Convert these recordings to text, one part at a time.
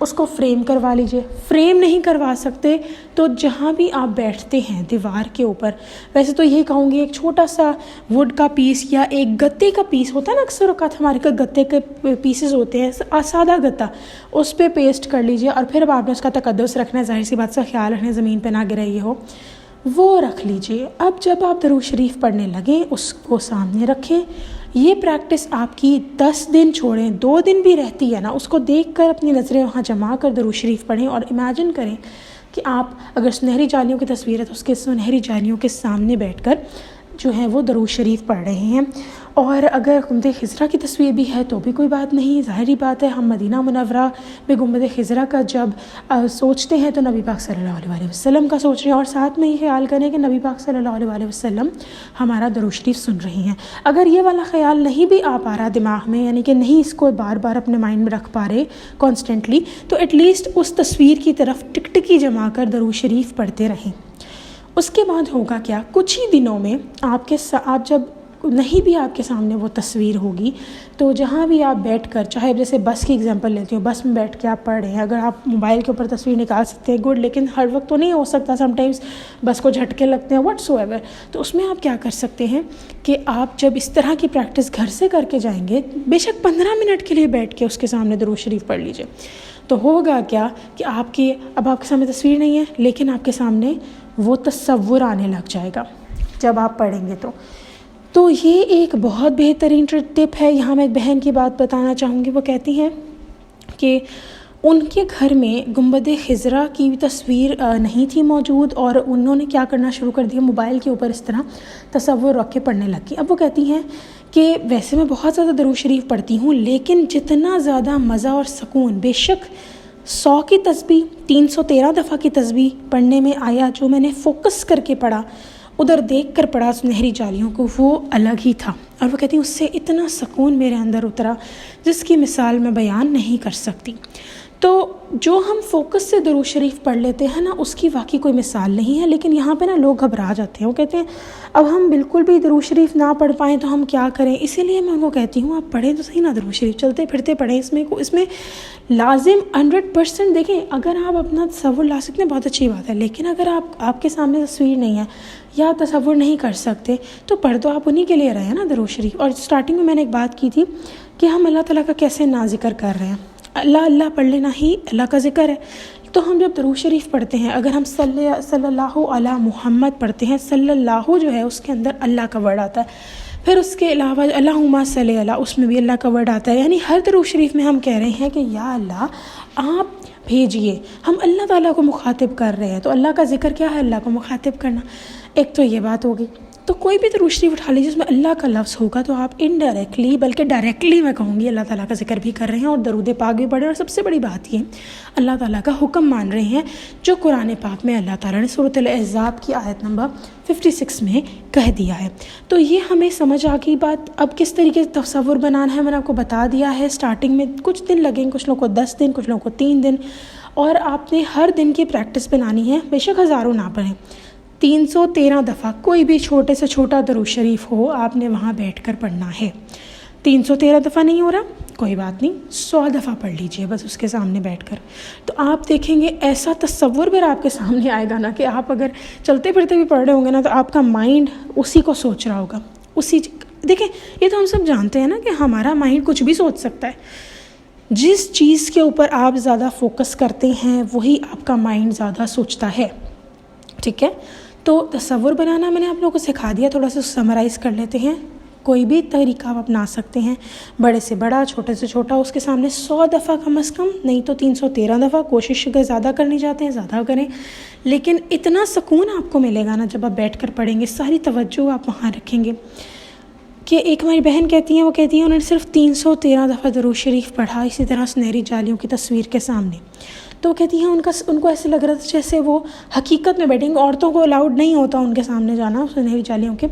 اس کو فریم کروا لیجئے. فریم نہیں کروا سکتے تو جہاں بھی آپ بیٹھتے ہیں دیوار کے اوپر، ویسے تو یہی کہوں گی ایک چھوٹا سا ووڈ کا پیس یا ایک گتے کا پیس ہوتا ہے نا، اکثر اوقات ہمارے کا گتے کے پیسز ہوتے ہیں، سادہ گتا، اس پہ پیسٹ کر لیجئے. اور پھر اب آپ نے اس کا تقدس رکھنا ہے، ظاہر سی بات سے خیال رکھنا ہے زمین پہ نہ گرے یہ ہو، وہ رکھ لیجئے. اب جب آپ درود شریف پڑھنے لگیں اس کو سامنے رکھیں. یہ پریکٹس آپ کی 10 دن چھوڑیں، 2 دن بھی رہتی ہے نا، اس کو دیکھ کر اپنی نظریں وہاں جما کر درود شریف پڑھیں اور امیجن کریں کہ آپ اگر سنہری جالیوں کی تصویر ہے تو اس کے سنہری جالیوں کے سامنے بیٹھ کر جو ہے وہ درود شریف پڑھ رہے ہیں. اور اگر گنبد خضرا کی تصویر بھی ہے تو بھی کوئی بات نہیں، ظاہری بات ہے ہم مدینہ منورہ میں گنبد خضرا کا جب سوچتے ہیں تو نبی پاک صلی اللہ علیہ وسلم کا سوچ رہے ہیں، اور ساتھ میں یہ خیال کریں کہ نبی پاک صلی اللہ علیہ وسلم ہمارا درود شریف سن رہے ہیں. اگر یہ والا خیال نہیں بھی آ پا رہا دماغ میں، یعنی کہ نہیں اس کو بار بار اپنے مائنڈ میں رکھ پا رہے کانسٹنٹلی، تو ایٹ لیسٹ اس تصویر کی طرف ٹکٹکی جما کر درود شریف پڑھتے رہیں. اس کے بعد ہوگا کیا، کچھ ہی دنوں میں آپ جب نہیں بھی آپ کے سامنے وہ تصویر ہوگی تو جہاں بھی آپ بیٹھ کر، چاہے جیسے بس کی ایگزامپل لیتی ہوں، بس میں بیٹھ کے آپ پڑھ رہے ہیں، اگر آپ موبائل کے اوپر تصویر نکال سکتے ہیں گڈ، لیکن ہر وقت تو نہیں ہو سکتا، سم ٹائمز بس کو جھٹکے لگتے ہیں واٹس ایور. تو اس میں آپ کیا کر سکتے ہیں کہ آپ جب اس طرح کی پریکٹس گھر سے کر کے جائیں گے، بے شک 15 منٹ کے لیے بیٹھ کے اس کے سامنے درود شریف پڑھ لیجئے. تو ہوگا کیا کہ اب آپ کے سامنے تصویر نہیں ہے لیکن آپ کے سامنے وہ تصور آنے لگ جائے گا جب آپ پڑھیں گے. تو یہ ایک بہت بہترین ٹپ ہے. یہاں میں ایک بہن کی بات بتانا چاہوں گی. وہ کہتی ہیں کہ ان کے گھر میں گنبد خضرا کی تصویر نہیں تھی موجود، اور انہوں نے کیا کرنا شروع کر دیا، موبائل کے اوپر اس طرح تصور رکھ کے پڑھنے لگ گئی. اب وہ کہتی ہیں کہ ویسے میں بہت زیادہ درود شریف پڑھتی ہوں، لیکن جتنا زیادہ مزہ اور سکون بے شک 100 کی تسبیح 313 دفعہ کی تسبیح پڑھنے میں آیا، جو میں نے فوکس کر کے پڑھا، ادھر دیکھ کر پڑھا سنہری جالیوں کو، وہ الگ ہی تھا. اور وہ کہتی ہیں اس سے اتنا سکون میرے اندر اترا جس کی مثال میں بیان نہیں کر سکتی. تو جو ہم فوکس سے درود شریف پڑھ لیتے ہیں نا، اس کی واقعی کوئی مثال نہیں ہے. لیکن یہاں پہ نا لوگ گھبرا جاتے ہیں، وہ کہتے ہیں اب ہم بالکل بھی درود شریف نہ پڑھ پائیں تو ہم کیا کریں. اسی لیے میں ان کو کہتی ہوں آپ پڑھیں تو صحیح نا درود شریف، چلتے پھرتے پڑھیں. اس میں لازم 100% دیکھیں، اگر آپ اپنا تصور لا سکتے ہیں بہت اچھی بات ہے، لیکن اگر آپ کے سامنے تصویر نہیں ہے یا تصور نہیں کر سکتے تو پڑھ تو آپ انہی کے لیے رہے ہیں نا درود شریف. اور اسٹارٹنگ میں نے ایک بات کی تھی کہ ہم اللہ تعالیٰ کا کیسے نا ذکر کر رہے ہیں. اللہ پڑھ لینا ہی اللہ کا ذکر ہے. تو ہم جب درود شریف پڑھتے ہیں، اگر ہم صلی اللہ علی محمد پڑھتے ہیں، صلی اللہ جو ہے اس کے اندر اللہ کا ورڈ آتا ہے، پھر اس کے علاوہ اللہم صلی علی، اس میں بھی اللہ کا ورڈ آتا ہے. یعنی ہر درود شریف میں ہم کہہ رہے ہیں کہ یا اللہ آپ بھیجیے. ہم اللہ تعالیٰ کو مخاطب کر رہے ہیں. تو اللہ کا ذکر کیا ہے؟ اللہ کو مخاطب کرنا. ایک تو یہ بات ہوگی. تو کوئی بھی درود شریف اٹھا لیجیے جس میں اللہ کا لفظ ہوگا تو آپ انڈائریکٹلی بلکہ ڈائریکٹلی میں کہوں گی اللہ تعالیٰ کا ذکر بھی کر رہے ہیں اور درود پاک بھی پڑھ رہے ہیں. اور سب سے بڑی بات یہ اللہ تعالیٰ کا حکم مان رہے ہیں جو قرآن پاک میں اللہ تعالیٰ نے سورۃ الاحزاب کی آیت نمبر 56 میں کہہ دیا ہے. تو یہ ہمیں سمجھ آ گئی بات. اب کس طریقے سے تصور بنانا ہے میں نے آپ کو بتا دیا ہے. اسٹارٹنگ میں کچھ دن لگیں، کچھ لوگوں کو 10 دن، کچھ لوگوں کو 3 دن، اور آپ نے ہر دن کی پریکٹس بنانی ہے. بے شک ہزاروں نہ پڑھیں، 313 دفعہ کوئی بھی چھوٹے سے چھوٹا درود شریف ہو آپ نے وہاں بیٹھ کر پڑھنا ہے. 313 دفعہ نہیں ہو رہا کوئی بات نہیں، 100 دفعہ پڑھ لیجئے بس اس کے سامنے بیٹھ کر. تو آپ دیکھیں گے ایسا تصور پھر آپ کے سامنے آئے گا نا کہ آپ اگر چلتے پھرتے بھی پڑھ رہے ہوں گے نا تو آپ کا مائنڈ اسی کو سوچ رہا ہوگا. دیکھیں یہ تو ہم سب جانتے ہیں نا کہ ہمارا مائنڈ کچھ بھی سوچ سکتا ہے. جس چیز کے اوپر آپ زیادہ فوکس کرتے ہیں وہی آپ کا مائنڈ زیادہ سوچتا ہے. ٹھیک ہے، تو تصور بنانا میں نے آپ لوگوں کو سکھا دیا. تھوڑا سا سمرائز کر لیتے ہیں. کوئی بھی طریقہ آپ اپنا سکتے ہیں، بڑے سے بڑا، چھوٹے سے چھوٹا. اس کے سامنے 100 دفعہ کم از کم، نہیں تو 313 دفعہ. کوشش اگر زیادہ کرنی چاہتے ہیں زیادہ کریں، لیکن اتنا سکون آپ کو ملے گا نا جب آپ بیٹھ کر پڑھیں گے. ساری توجہ آپ وہاں رکھیں گے. کہ ایک ہماری بہن کہتی ہیں، وہ کہتی ہیں انہوں نے صرف 313 دفعہ درود شریف پڑھا اسی طرح سنہری جالیوں کی تصویر کے سامنے. تو وہ کہتی ہیں ان کو ایسے لگ رہا تھا جیسے وہ حقیقت میں بیٹھیں گے. عورتوں کو الاؤڈ نہیں ہوتا ان کے سامنے جانا سنہری جالیوں کے.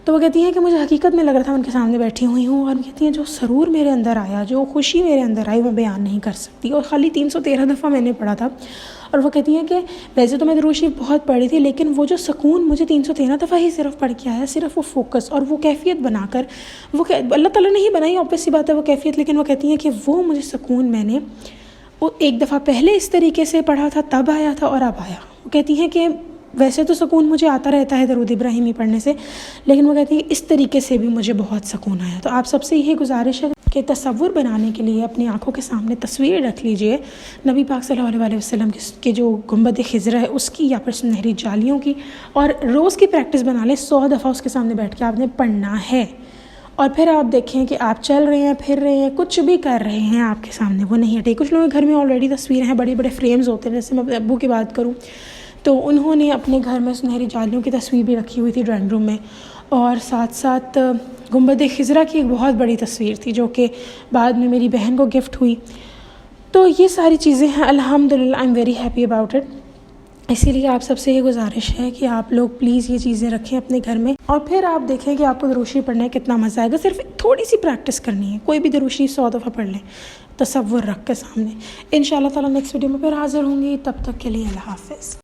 تو وہ کہتی ہیں کہ مجھے حقیقت میں لگ رہا تھا ان کے سامنے بیٹھی ہوئی ہوں. اور کہتی ہیں جو سرور میرے اندر آیا، جو خوشی میرے اندر آئی، وہ بیان نہیں کر سکتی. اور خالی 313 دفعہ میں نے پڑھا تھا. اور وہ کہتی ہیں کہ ویسے تو میں درود شریف بہت پڑھی تھی، لیکن وہ جو سکون مجھے 313 دفعہ ہی صرف پڑھ کے آیا، صرف وہ فوکس اور وہ کیفیت بنا کر، وہ اللہ تعالیٰ نے ہی بنائی، obvious سی بات ہے وہ کیفیت، لیکن وہ کہتی ہیں کہ وہ مجھے سکون میں نے ایک دفعہ پہلے اس طریقے سے پڑھا تھا تب آیا تھا اور اب آیا. وہ کہتی ہیں کہ ویسے تو سکون مجھے آتا رہتا ہے درود ابراہیمی پڑھنے سے، لیکن وہ کہتی ہے اس طریقے سے بھی مجھے بہت سکون آیا. تو آپ سب سے یہ گزارش ہے کہ تصور بنانے کے لیے اپنی آنکھوں کے سامنے تصویر رکھ لیجئے نبی پاک صلی اللہ علیہ وسلم کے جو گنبد خضرا ہے اس کی یا پھر سنہری جالیوں کی، اور روز کی پریکٹس بنا لیں. 100 دفعہ اس کے سامنے بیٹھ کے آپ نے پڑھنا ہے، اور پھر آپ دیکھیں کہ آپ چل رہے ہیں، پھر رہے ہیں، کچھ بھی کر رہے ہیں، آپ کے سامنے وہ نہیں ہٹے. کچھ لوگوں کے گھر میں آلریڈی تصویریں ہیں، بڑے بڑے فریمز ہوتے ہیں. جیسے میں اپنے ابو کی بات کروں تو انہوں نے اپنے گھر میں سنہری جالیوں کی تصویر بھی رکھی ہوئی تھی ڈرائنگ روم میں، اور ساتھ ساتھ گنبد خضرا کی ایک بہت بڑی تصویر تھی جو کہ بعد میں میری بہن کو گفٹ ہوئی. تو یہ ساری چیزیں ہیں. الحمدللہ I am very happy about it. اسی لیے آپ سب سے یہ گزارش ہے کہ آپ لوگ پلیز یہ چیزیں رکھیں اپنے گھر میں، اور پھر آپ دیکھیں کہ آپ کو درود شریف پڑھنے کتنا مزہ آئے گا. صرف تھوڑی سی پریکٹس کرنی ہے، کوئی بھی درود شریف 100 دفعہ پڑھ لیں تصور رکھ کے سامنے. انشاءاللہ تعالیٰ نیکسٹ ویڈیو میں پھر حاضر ہوں گی. تب تک کے لیے اللہ حافظ.